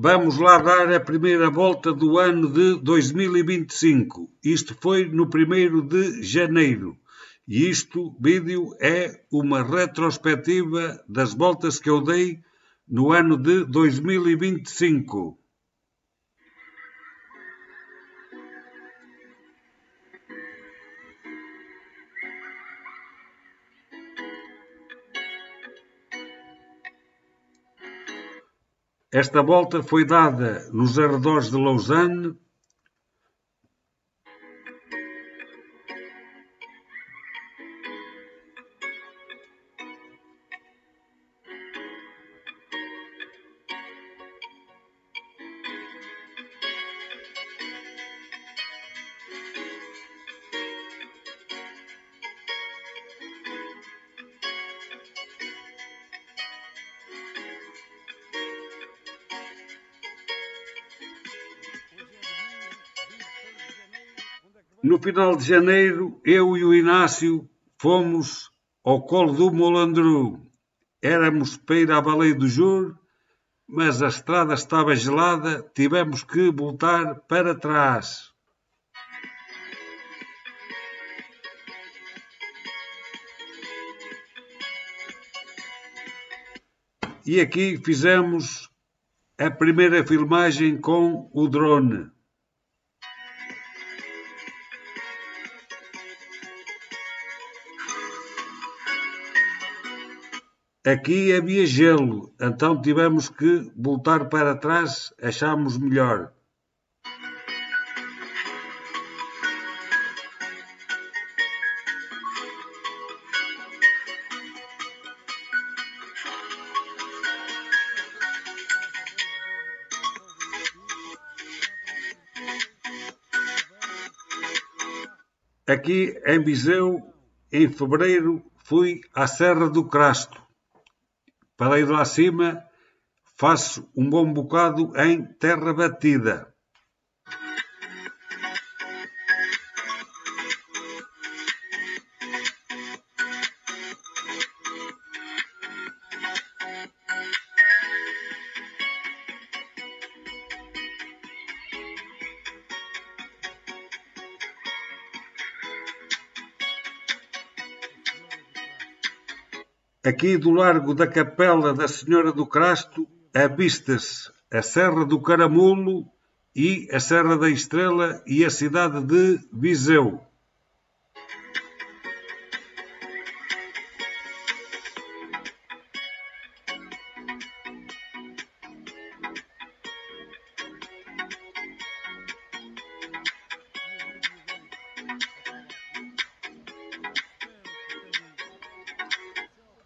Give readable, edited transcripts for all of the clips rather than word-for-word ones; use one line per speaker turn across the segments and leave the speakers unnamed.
Vamos lá dar a primeira volta do ano de 2025. Isto foi no 1º de janeiro. E isto, vídeo, é uma retrospectiva das voltas que eu dei no ano de 2025. Esta volta foi dada nos arredores de Lausanne. No final de janeiro, eu e o Inácio fomos ao colo do Molandru. Éramos para ir à Baleia do Juro, mas a estrada estava gelada, tivemos que voltar para trás. E aqui fizemos a primeira filmagem com o drone. Aqui havia gelo, então tivemos que voltar para trás, achámos melhor. Aqui em Viseu, em fevereiro, fui à Serra do Crasto. Para ir lá acima, faço um bom bocado em terra batida. Aqui do largo da Capela da Senhora do Crasto, avista-se a Serra do Caramulo e a Serra da Estrela e a cidade de Viseu.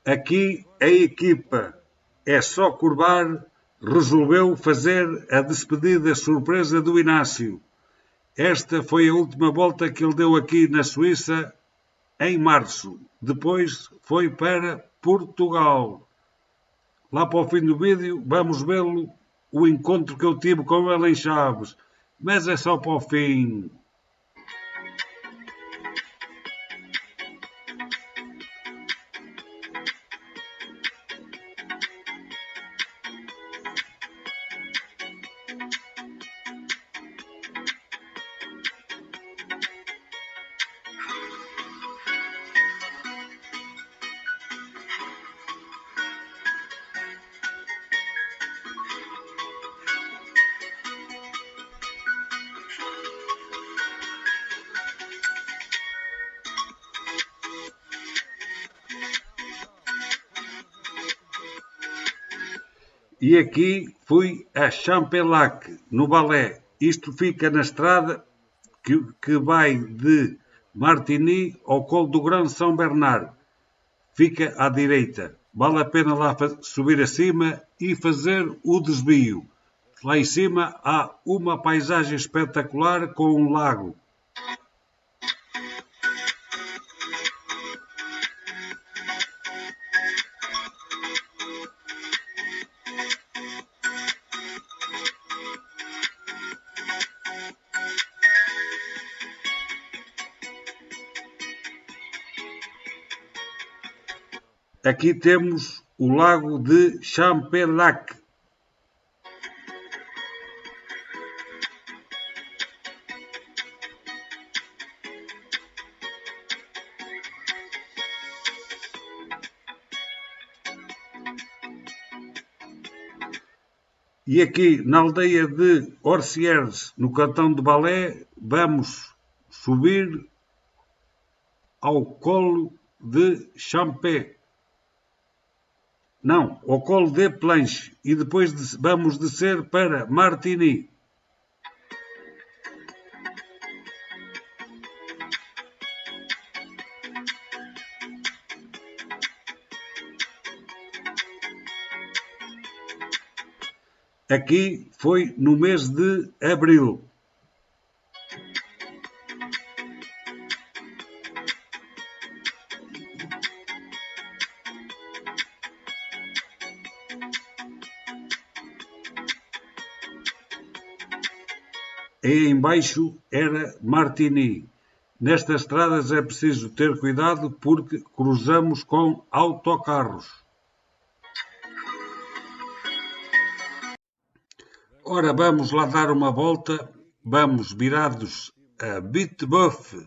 Aqui a equipa é só curvar, resolveu fazer a despedida surpresa do Inácio. Esta foi a última volta que ele deu aqui na Suíça em março. Depois foi para Portugal. Lá para o fim do vídeo vamos vê-lo, o encontro que eu tive com ele em Chaves. Mas é só para o fim. E aqui fui a Champelac, no Balé. Isto fica na estrada que vai de Martigny ao Colo do Grão São Bernardo. Fica à direita. Vale a pena lá subir acima e fazer o desvio. Lá em cima há uma paisagem espetacular com um lago. Aqui temos o lago de Champelac. E aqui na aldeia de Orcières, no cantão de Valais, vamos subir ao colo de Champé. Não, ao colo de Planche. E depois vamos descer para Martigny. Aqui foi no mês de abril. E embaixo era Martigny. Nestas estradas é preciso ter cuidado porque cruzamos com autocarros. Ora, vamos lá dar uma volta. Vamos virados a Biteuf.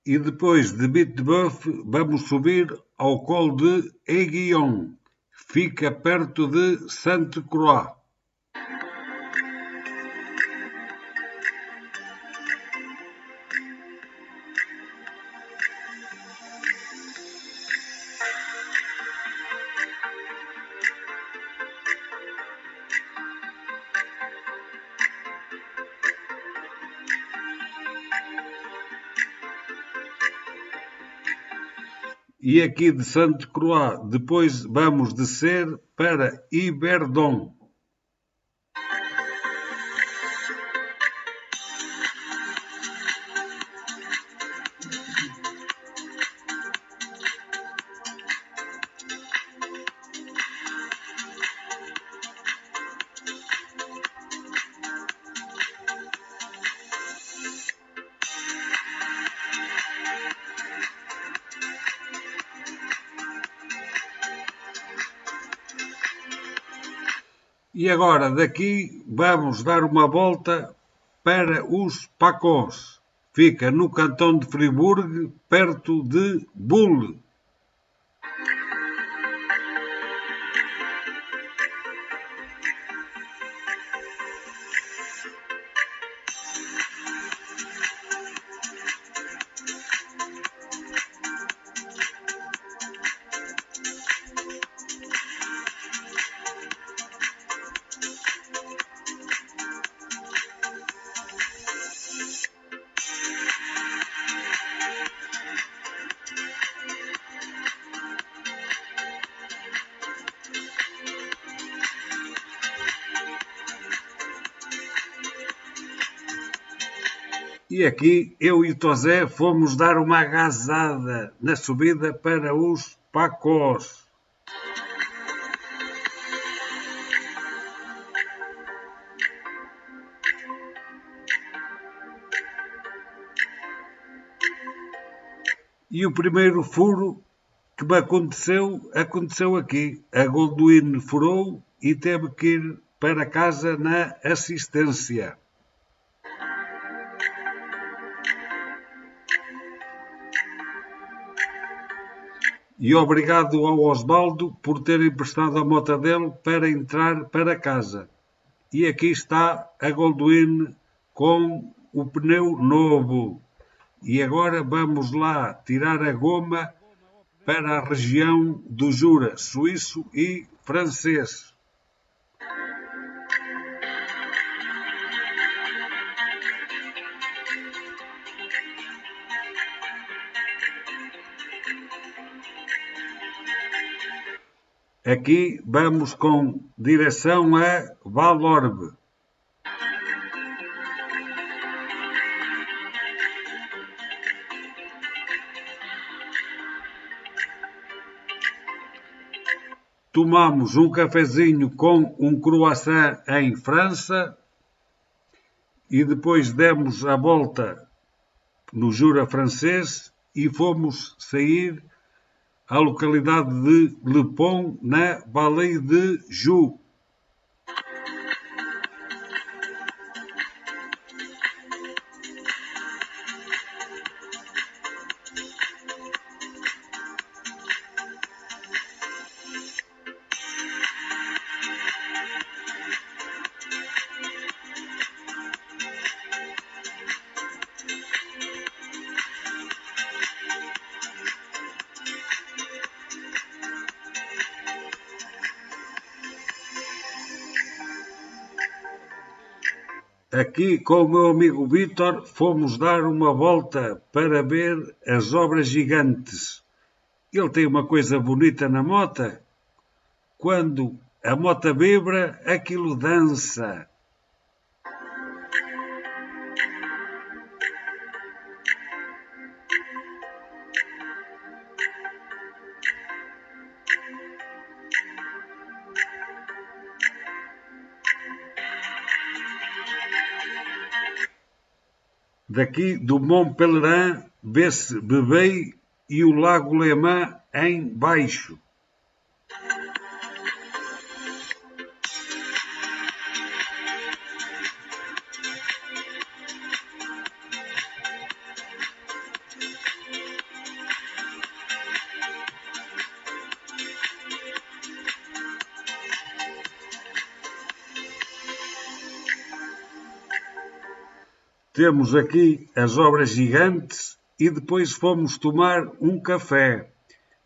E depois de Biteuf vamos subir ao colo de Aiguillon. Fica perto de Sainte-Croix. E aqui de Sainte-Croix depois vamos descer para Yverdon. E agora daqui vamos dar uma volta para os Pacós. Fica no cantão de Fribourg, perto de Bulle. E aqui eu e o Tosé fomos dar uma agazada na subida para os Pacós. E o primeiro furo que me aconteceu aqui. A Goldwyn furou e teve que ir para casa na assistência. E obrigado ao Osvaldo por ter emprestado a moto dele para entrar para casa. E aqui está a Goldwyn com o pneu novo. E agora vamos lá tirar a goma para a região do Jura, suíço e francês. Aqui vamos com direção a Valorbe. Tomamos um cafezinho com um croissant em França e depois demos a volta no Jura francês e fomos sair à localidade de Lepon, na Baleia de Ju. Aqui com o meu amigo Vítor fomos dar uma volta para ver as obras gigantes. Ele tem uma coisa bonita na mota. Quando a mota vibra, aquilo dança. Daqui do Mont Pelerin vê-se Bebei e o Lago Léman em baixo. Temos aqui as obras gigantes e depois fomos tomar um café.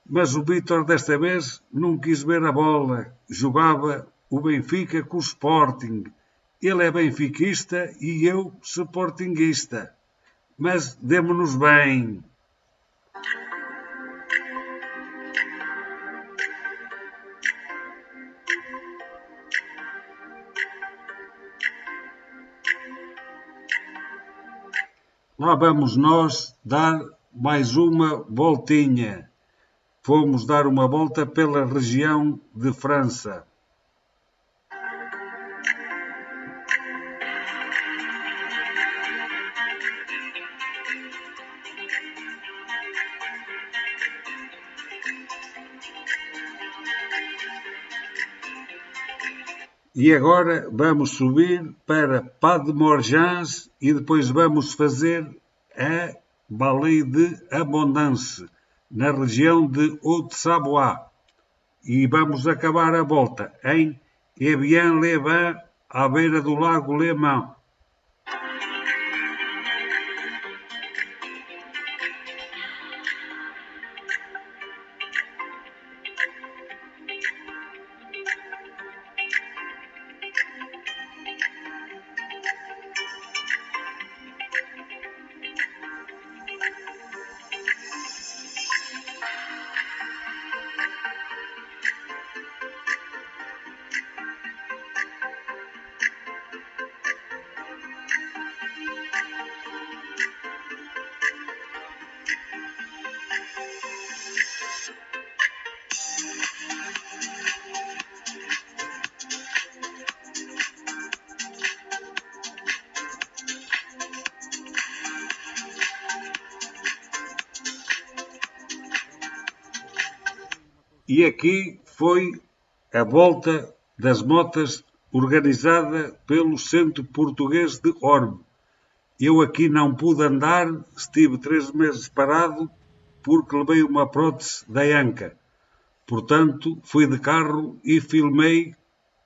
Mas o Vítor desta vez não quis ver a bola. Jogava o Benfica com o Sporting. Ele é benfiquista e eu sportinguista. Mas demo-nos bem. Lá vamos nós dar mais uma voltinha. Fomos dar uma volta pela região de França. E agora vamos subir para Pas de Morgins e depois vamos fazer a Baleia de Abondance, na região de Haute-Savoie. E vamos acabar a volta em Evian-les-Bains, à beira do Lago Léman. E aqui foi a volta das motas organizada pelo Centro Português de Orbe. Eu aqui não pude andar, estive 3 meses parado porque levei uma prótese da anca. Portanto, fui de carro e filmei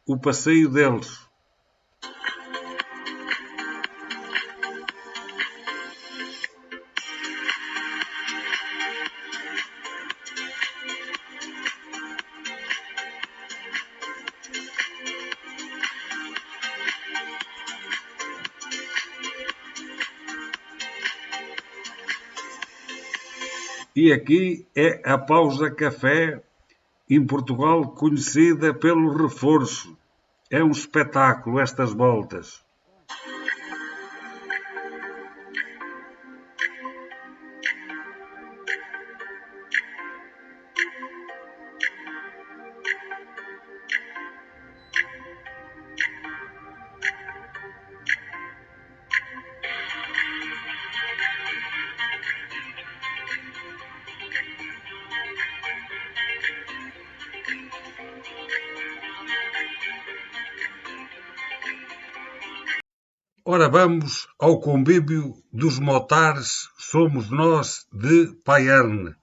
o passeio deles. E aqui é a pausa café, em Portugal conhecida pelo reforço. É um espetáculo estas voltas. Ora, vamos ao convívio dos motares, somos nós de Paierne.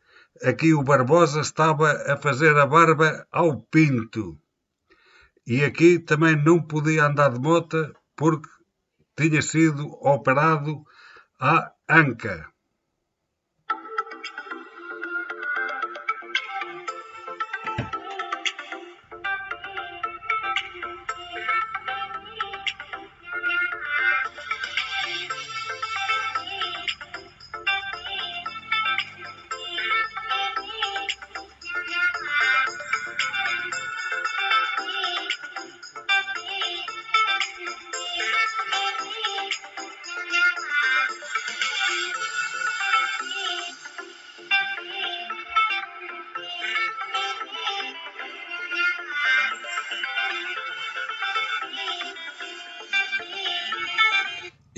Aqui o Barbosa estava a fazer a barba ao Pinto. E aqui também não podia andar de moto porque tinha sido operado à anca.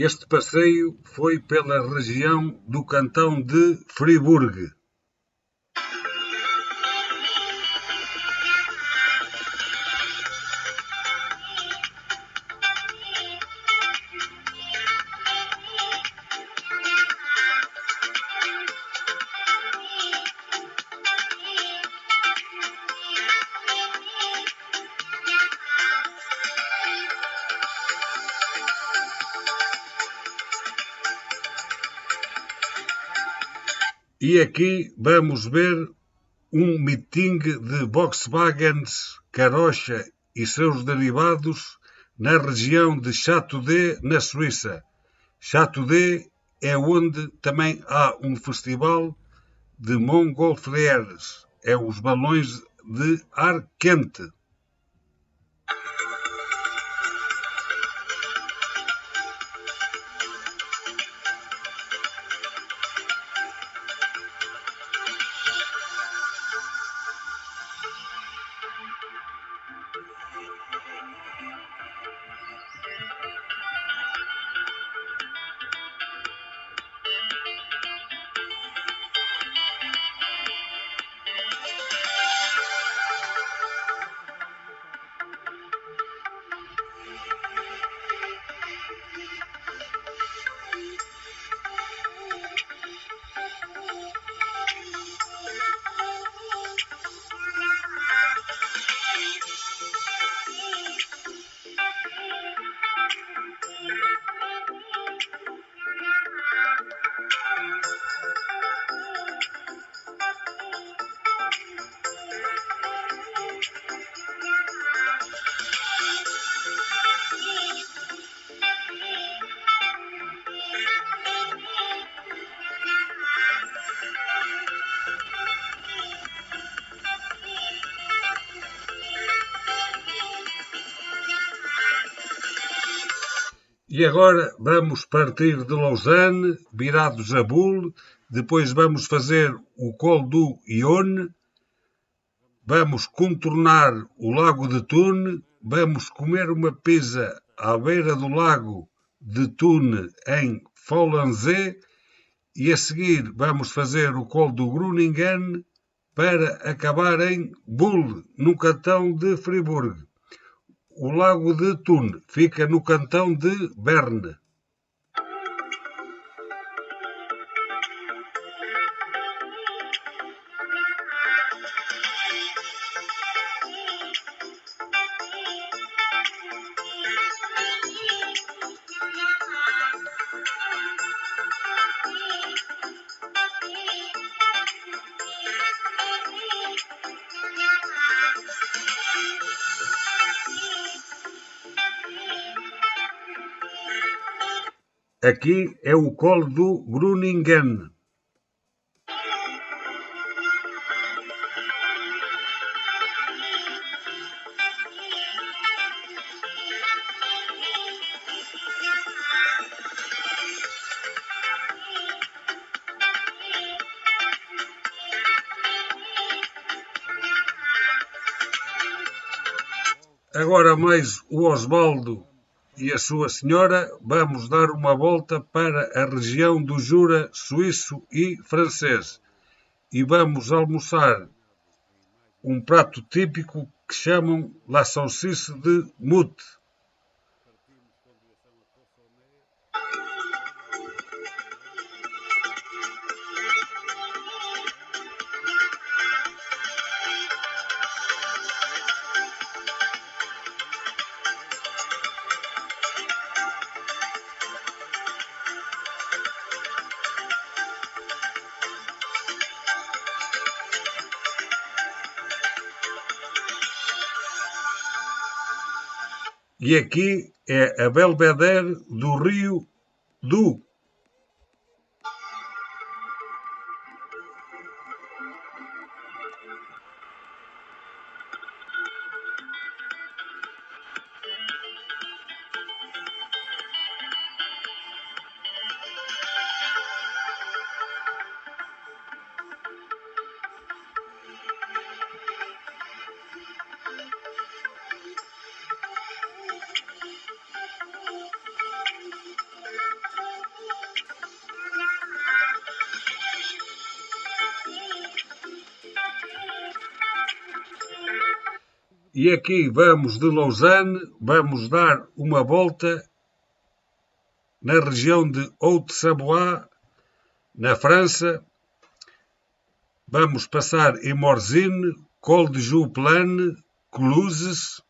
Este passeio foi pela região do cantão de Friburgo. E aqui vamos ver um meeting de Volkswagens, Carocha e seus derivados na região de Châteaudet, na Suíça. Châteaudet é onde também há um festival de Montgolfières, é os balões de ar quente. E agora vamos partir de Lausanne, virados a Bulle, depois vamos fazer o Col do Ione, vamos contornar o Lago de Thun, vamos comer uma pizza à beira do Lago de Thun em Follensee e a seguir vamos fazer o Col do Groningen para acabar em Bulle, no cantão de Friburgo. O Lago de Thun fica no cantão de Berne. Aqui é o Col do Groningen. Agora mais o Osvaldo e a sua senhora, vamos dar uma volta para a região do Jura suíço e francês e vamos almoçar um prato típico que chamam la saucisse de moute. E aqui é a Belvedere do Rio do. E aqui vamos de Lausanne, vamos dar uma volta na região de Haute-Savoie, na França. Vamos passar em Morzine, Col de Joux-Plane, Cluses.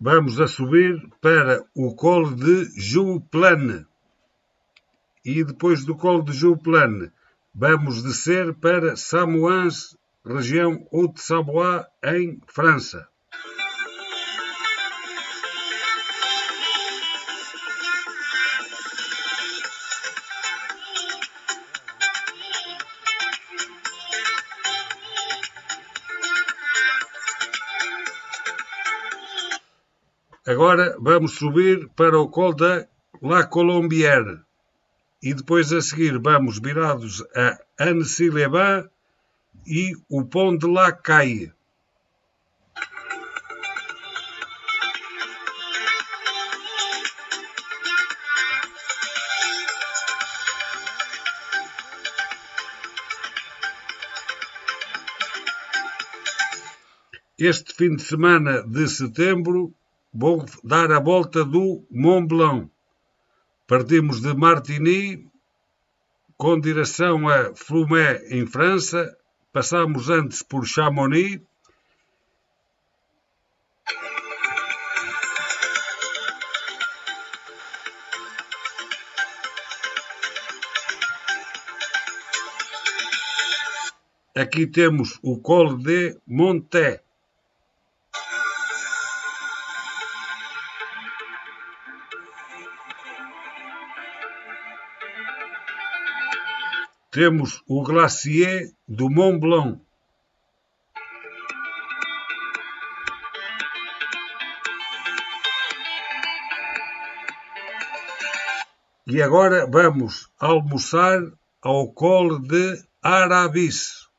Vamos a subir para o Col de Joux-Plane. E depois do Col de Joux-Plane, vamos descer para Samoëns, região Haute-Savoie, em França. Agora vamos subir para o Col da La Colombière. E depois a seguir vamos virados a Annecy-les-Bains e o Pont de la Caille. Este fim de semana de setembro vou dar a volta do Mont Blanc. Partimos de Martigny, com direção a Flumet, em França. Passamos antes por Chamonix. Aqui temos o Col de Montet. Temos o Glacier do Mont Blanc. E agora vamos almoçar ao Col de Arabis.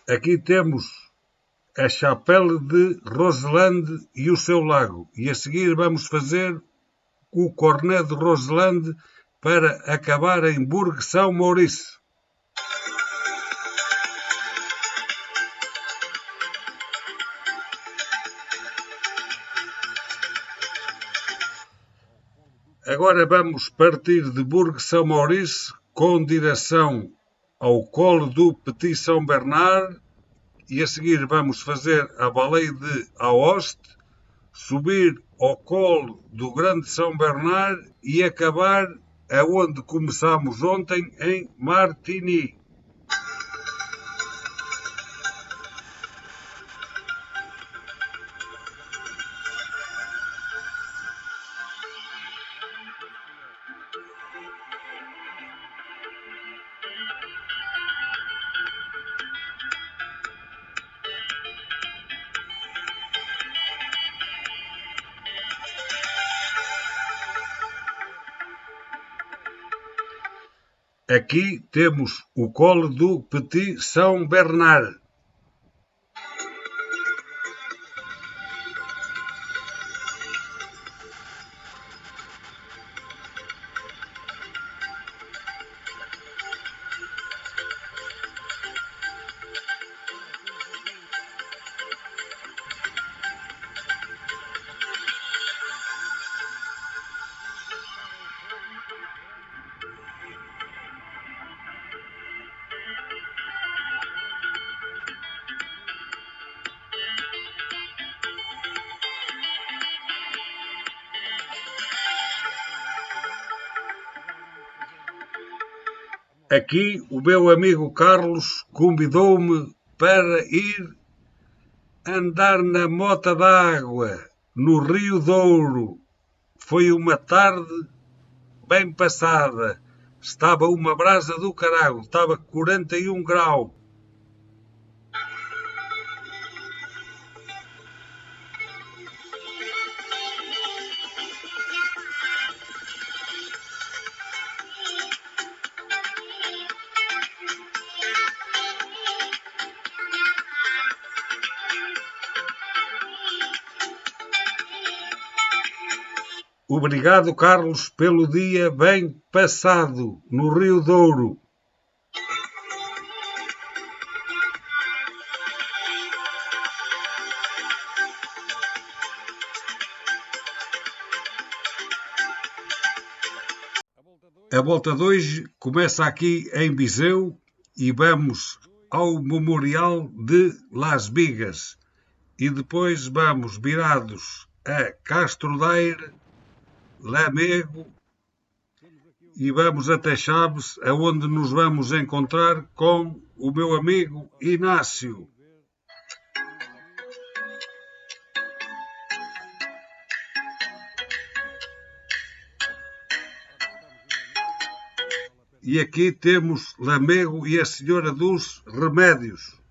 Aqui temos a Chapelle de Roselande e o seu lago. E a seguir vamos fazer o Cornet de Roselande para acabar em Bourg-Saint-Maurice. Agora vamos partir de Bourg-Saint-Maurice com direção ao Colo do Petit Saint-Bernard e a seguir vamos fazer a baleia de Aoste, subir ao Colo do Grande São Bernard e acabar aonde começámos ontem, em Martigny. Aqui temos o Colo do Petit Saint-Bernard. Aqui o meu amigo Carlos convidou-me para ir andar na mota d'água, no Rio Douro. Foi uma tarde bem passada. Estava uma brasa do caralho, estava 41 graus. Obrigado, Carlos, pelo dia bem passado no Rio Douro. A volta de hoje começa aqui em Viseu e vamos ao Memorial de Las Vigas e depois vamos virados a Castro Daire, Lamego e vamos até Chaves, aonde nos vamos encontrar com o meu amigo Inácio. E aqui temos Lamego e a Senhora dos Remédios.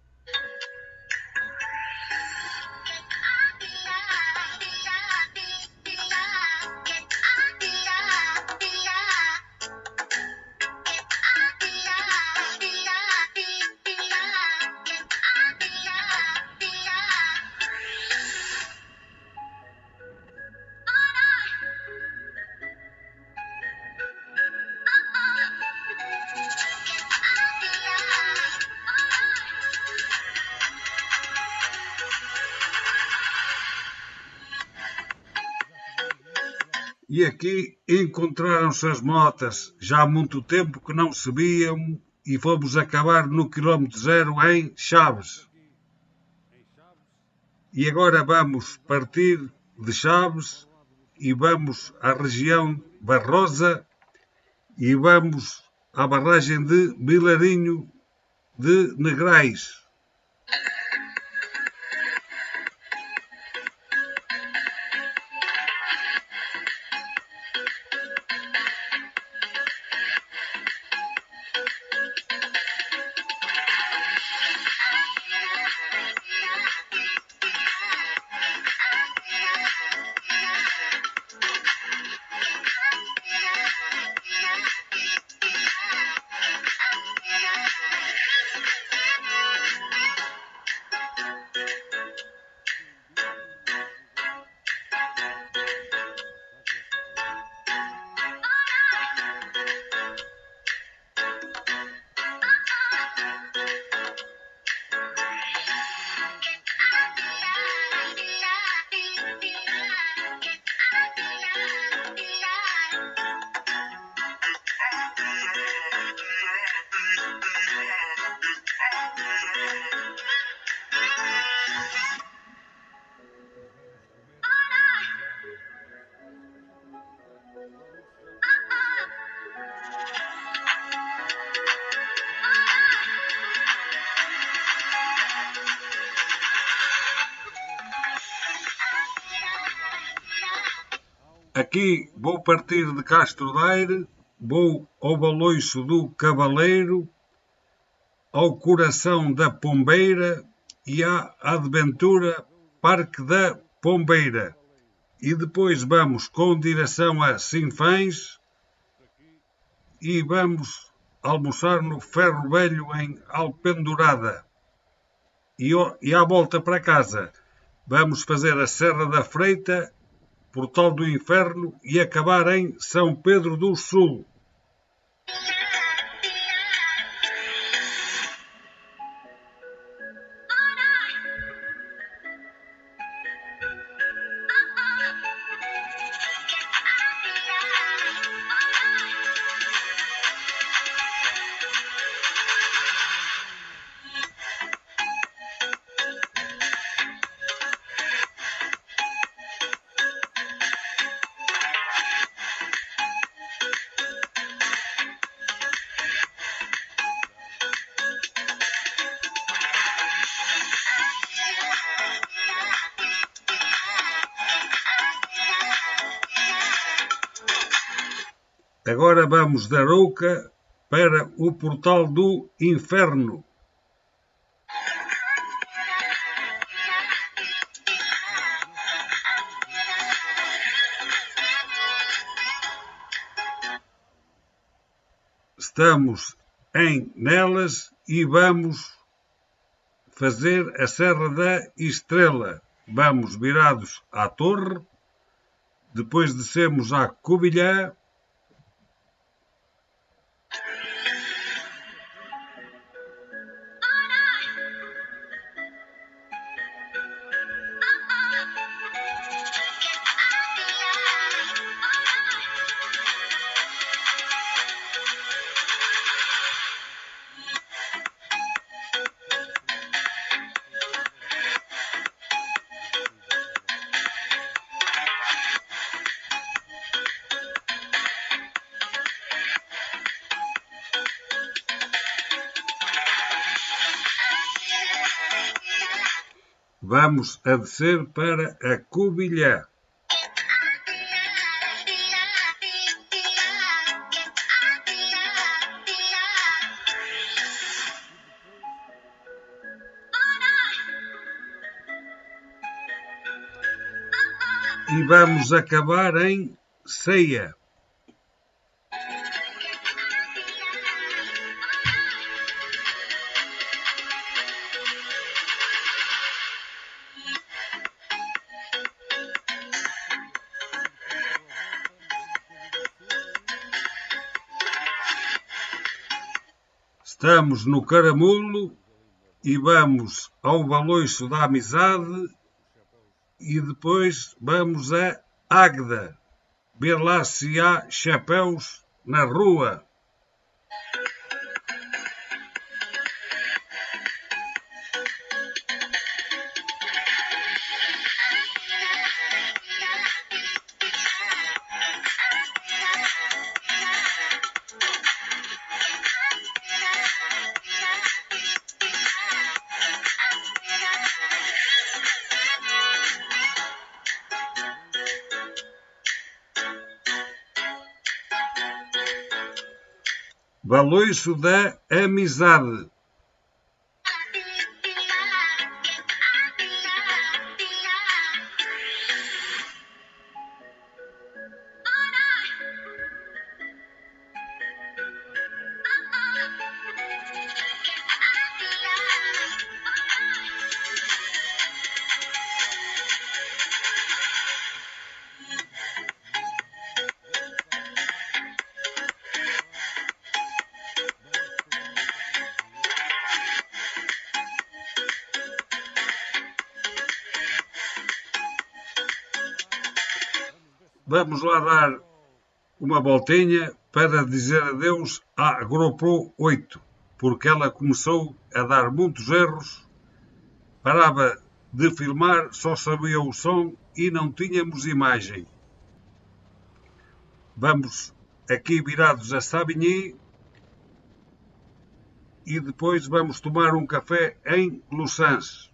E aqui encontraram-se as motas, já há muito tempo que não se viam, e fomos acabar no quilómetro zero em Chaves. E agora vamos partir de Chaves e vamos à região Barrosa e vamos à barragem de Vilarinho de Negrais. Aqui vou partir de Castro Daire, vou ao Baloiço do Cavaleiro, ao Coração da Pombeira e à Adventura Parque da Pombeira. E depois vamos com direção a Sinfãs e vamos almoçar no Ferro Velho em Alpendurada. E à volta para casa vamos fazer a Serra da Freita, Portal do Inferno e acabar em São Pedro do Sul. Agora vamos da Arouca para o Portal do Inferno. Estamos em Nelas e vamos fazer a Serra da Estrela. Vamos virados à Torre, depois descemos à Covilhã, vamos a descer para a Covilhã. E vamos acabar em Ceia. Estamos no Caramulo e vamos ao Baloiço da Amizade e depois vamos a Águeda, ver lá se há chapéus na rua. Baloiço da Amizade. Vamos lá dar uma voltinha para dizer adeus à GoPro 8, porque ela começou a dar muitos erros, parava de filmar, só sabia o som e não tínhamos imagem. Vamos aqui virados a Savigny e depois vamos tomar um café em Louçães.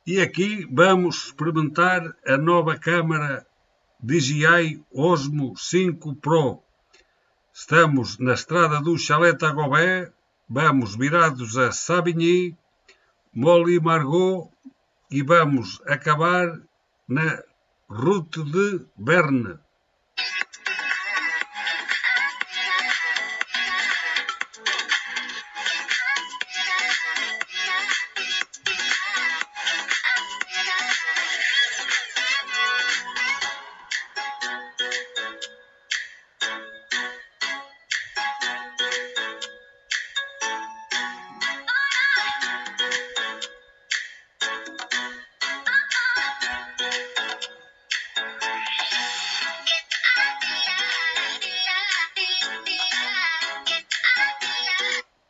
E aqui vamos experimentar a nova câmara DJI Osmo 5 Pro. Estamos na estrada do Chaleta Gobé, vamos virados a Savigny, Molly Margot e vamos acabar na Route de Berne.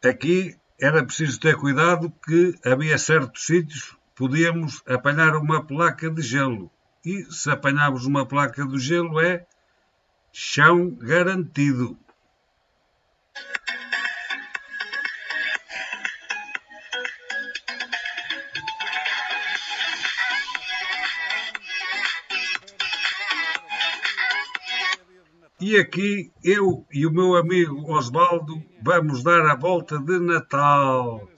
Aqui era preciso ter cuidado que havia certos sítios podíamos apanhar uma placa de gelo. E se apanharmos uma placa de gelo é chão garantido. E aqui eu e o meu amigo Osvaldo vamos dar a volta de Natal.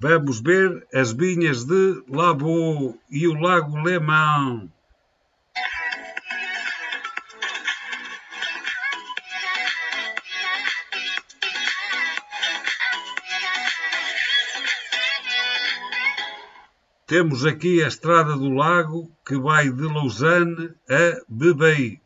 Vamos ver as vinhas de Lavaux e o Lago Léman. Temos aqui a Estrada do Lago, que vai de Lausanne a Bebey.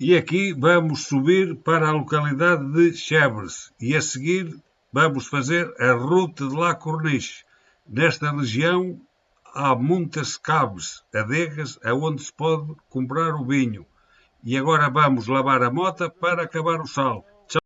E aqui vamos subir para a localidade de Chevres e a seguir vamos fazer a Route de la Corniche. Nesta região há muitas caves, adegas, onde se pode comprar o vinho. E agora vamos lavar a moto para acabar o sal.